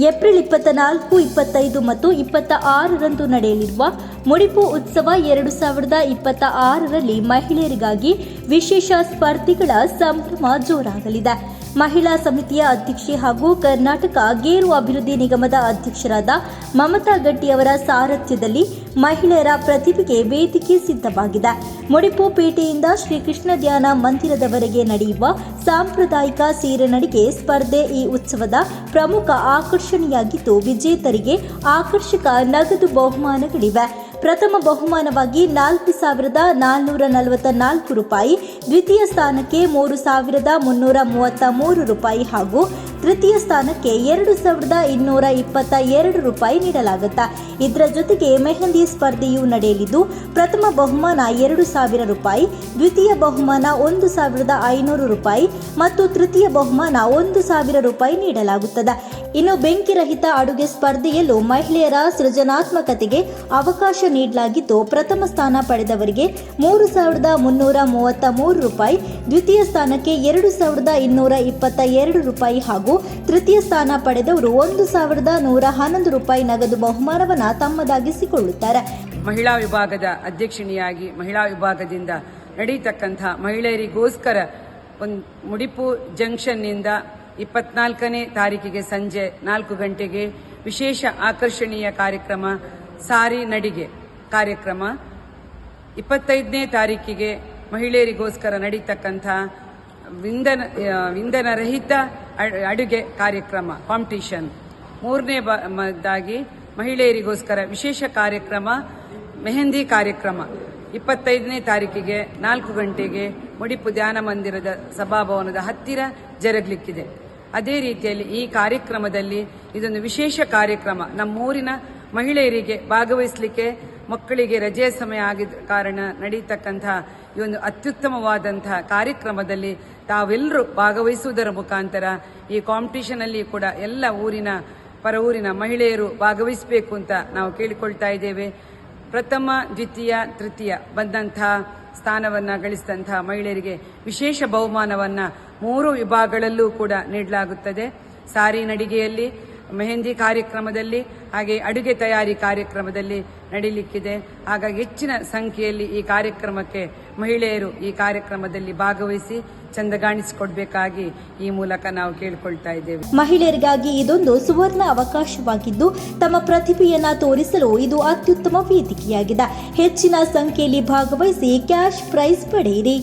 April 24, 25 ಮತ್ತು 26ರಂದು ನಡೆಯಲಿರುವ ಮುಡಿಪು ಉತ್ಸವ 2026ರಲ್ಲಿ ಮಹಿಳೆಯರಿಗಾಗಿ ವಿಶೇಷ ಸ್ಪರ್ಧೆಗಳ ಸಂಭ್ರಮ ಜೋರಾಗಲಿದೆ. ಮಹಿಳಾ ಸಮಿತಿಯ ಅಧ್ಯಕ್ಷೆ ಹಾಗೂ ಕರ್ನಾಟಕ ಗೇರು ಅಭಿವೃದ್ಧಿ ನಿಗಮದ ಅಧ್ಯಕ್ಷರಾದ ಮಮತಾ ಗಟ್ಟಿ ಅವರ ಸಾರಥ್ಯದಲ್ಲಿ ಮಹಿಳೆಯರ ಪ್ರತಿಭೆಗೆ ವೇದಿಕೆ ಸಿದ್ಧವಾಗಿದೆ. ಮುಡಿಪು ಪೇಟೆಯಿಂದ ಶ್ರೀಕೃಷ್ಣ ಧ್ಯಾನ ಮಂದಿರದವರೆಗೆ ನಡೆಯುವ ಸಾಂಪ್ರದಾಯಿಕ ಸೀರೆನಡಿಗೆ ಸ್ಪರ್ಧೆ ಈ ಉತ್ಸವದ ಪ್ರಮುಖ ಆಕರ್ಷಣೆಯಾಗಿದ್ದು, ವಿಜೇತರಿಗೆ ಆಕರ್ಷಕ ನಗದು ಬಹುಮಾನಗಳಿವೆ. ಪ್ರಥಮ ಬಹುಮಾನವಾಗಿ 4,444 ರೂಪಾಯಿ, ದ್ವಿತೀಯ ಸ್ಥಾನಕ್ಕೆ 3,333 ರೂಪಾಯಿ ಹಾಗೂ ತೃತೀಯ ಸ್ಥಾನಕ್ಕೆ 2,222 ರೂಪಾಯಿ ನೀಡಲಾಗುತ್ತೆ. ಇದರ ಜೊತೆಗೆ ಮೆಹಂದಿ ಸ್ಪರ್ಧೆಯೂ ನಡೆಯಲಿದ್ದು, ಪ್ರಥಮ ಬಹುಮಾನ 2,000 ರೂಪಾಯಿ, ದ್ವಿತೀಯ ಬಹುಮಾನ 1,500 ರೂಪಾಯಿ ಮತ್ತು ತೃತೀಯ ಬಹುಮಾನ 1,000 ರೂಪಾಯಿ ನೀಡಲಾಗುತ್ತದೆ. ಇನ್ನು ಬೆಂಕಿರಹಿತ ಅಡುಗೆ ಸ್ಪರ್ಧೆಯಲ್ಲೂ ಮಹಿಳೆಯರ ಸೃಜನಾತ್ಮಕತೆಗೆ ಅವಕಾಶ ನೀಡಲಾಗಿದ್ದು, ಪ್ರಥಮ ಸ್ಥಾನ ಪಡೆದವರಿಗೆ 3,333 ರೂಪಾಯಿ, ದ್ವಿತೀಯ ಸ್ಥಾನಕ್ಕೆ 2,222 ರೂಪಾಯಿ ಹಾಗೂ ತೃತೀಯ ಸ್ಥಾನ ಪಡೆದವರು 1,111 ರೂಪಾಯಿ ನಗದು ಬಹುಮಾನವನ್ನು ತಮ್ಮದಾಗಿಸಿಕೊಳ್ಳುತ್ತಾರೆ. ಮಹಿಳಾ ವಿಭಾಗದ ಅಧ್ಯಕ್ಷಿಣಿಯಾಗಿ ಮಹಿಳಾ ವಿಭಾಗದಿಂದ ನಡೆಯತಕ್ಕಂಥ ಮಹಿಳೆಯರಿಗೋಸ್ಕರ ಮುಡಿಪು ಜಂಕ್ಷನ್ನಿಂದ 24ನೇ ತಾರೀಕಿಗೆ ಸಂಜೆ 4 ಗಂಟೆಗೆ ವಿಶೇಷ ಆಕರ್ಷಣೀಯ ಕಾರ್ಯಕ್ರಮ ಸಾರಿ ನಡಿಗೆ ಕಾರ್ಯಕ್ರಮ, 25ನೇ ತಾರೀಕಿಗೆ ಮಹಿಳೆಯರಿಗೋಸ್ಕರ ನಡೆಯತಕ್ಕಂಥ ಇಂಧನ ರಹಿತ ಅಡುಗೆ ಕಾರ್ಯಕ್ರಮ ಕಾಂಪಿಟಿಷನ್, 3ನೇದಾಗಿ ಮಹಿಳೆಯರಿಗೋಸ್ಕರ ವಿಶೇಷ ಕಾರ್ಯಕ್ರಮ ಮೆಹಂದಿ ಕಾರ್ಯಕ್ರಮ 25ನೇ ತಾರೀಕಿಗೆ 4 ಗಂಟೆಗೆ ಮುಡಿಪು ಧ್ಯಾನ ಮಂದಿರದ ಸಭಾಭವನದ ಹತ್ತಿರ ಜರುಗಲಿಕ್ಕಿದೆ. ಅದೇ ರೀತಿಯಲ್ಲಿ ಈ ಕಾರ್ಯಕ್ರಮದಲ್ಲಿ ಇದೊಂದು ವಿಶೇಷ ಕಾರ್ಯಕ್ರಮ. ನಮ್ಮೂರಿನ ಮಹಿಳೆಯರಿಗೆ ಭಾಗವಹಿಸಲಿಕ್ಕೆ ಮಕ್ಕಳಿಗೆ ರಜೆ ಸಮಯ ಆಗಿದ್ದ ಕಾರಣ ನಡೆಯತಕ್ಕಂತಹ ಈ ಒಂದು ಅತ್ಯುತ್ತಮವಾದಂತಹ ಕಾರ್ಯಕ್ರಮದಲ್ಲಿ ತಾವೆಲ್ಲರೂ ಭಾಗವಹಿಸುವುದರ ಮುಖಾಂತರ ಈ ಕಾಂಪಿಟಿಷನ್ ಅಲ್ಲಿ ಕೂಡ ಎಲ್ಲ ಪರ ಊರಿನ ಮಹಿಳೆಯರು ಭಾಗವಹಿಸಬೇಕು ಅಂತ ನಾವು ಕೇಳಿಕೊಳ್ತಾ ಇದ್ದೇವೆ. ಪ್ರಥಮ, ದ್ವಿತೀಯ, ತೃತೀಯ ಬಂದಂತಹ ಸ್ಥಾನವನ್ನು ಗಳಿಸಿದಂತಹ ಮಹಿಳೆಯರಿಗೆ ವಿಶೇಷ ಬಹುಮಾನವನ್ನು 3 ವಿಭಾಗಗಳಲ್ಲೂ ಕೂಡ ನೀಡಲಾಗುತ್ತದೆ. ಸಾರಿ ನಡಿಗೆಯಲ್ಲಿ, ಮೆಹಂದಿ ಕಾರ್ಯಕ್ರಮದಲ್ಲಿ ಹಾಗೆ ಅಡುಗೆ ತಯಾರಿ ಕಾರ್ಯಕ್ರಮದಲ್ಲಿ ನಡೆಯಲಿಕ್ಕಿದೆ. ಹಾಗಾಗಿ ಹೆಚ್ಚಿನ ಸಂಖ್ಯೆಯಲ್ಲಿ ಈ ಕಾರ್ಯಕ್ರಮಕ್ಕೆ ಮಹಿಳೆಯರು ಈ ಕಾರ್ಯಕ್ರಮದಲ್ಲಿ ಭಾಗವಹಿಸಿ ಚಂದಗಾಣಿಸಿಕೊಡ್ಬೇಕಾಗಿ ಈ ಮೂಲಕ ನಾವು ಕೇಳಿಕೊಳ್ತಾ ಇದ್ದೇವೆ. ಮಹಿಳೆಯರಿಗಾಗಿ ಇದೊಂದು ಸುವರ್ಣ ಅವಕಾಶವಾಗಿದ್ದು, ತಮ್ಮ ಪ್ರತಿಭೆಯನ್ನ ತೋರಿಸಲು ಇದು ಅತ್ಯುತ್ತಮ ವೇದಿಕೆಯಾಗಿದೆ. ಹೆಚ್ಚಿನ ಸಂಖ್ಯೆಯಲ್ಲಿ ಭಾಗವಹಿಸಿ ಕ್ಯಾಶ್ ಪ್ರೈಸ್ ಪಡೆಯಿರಿ.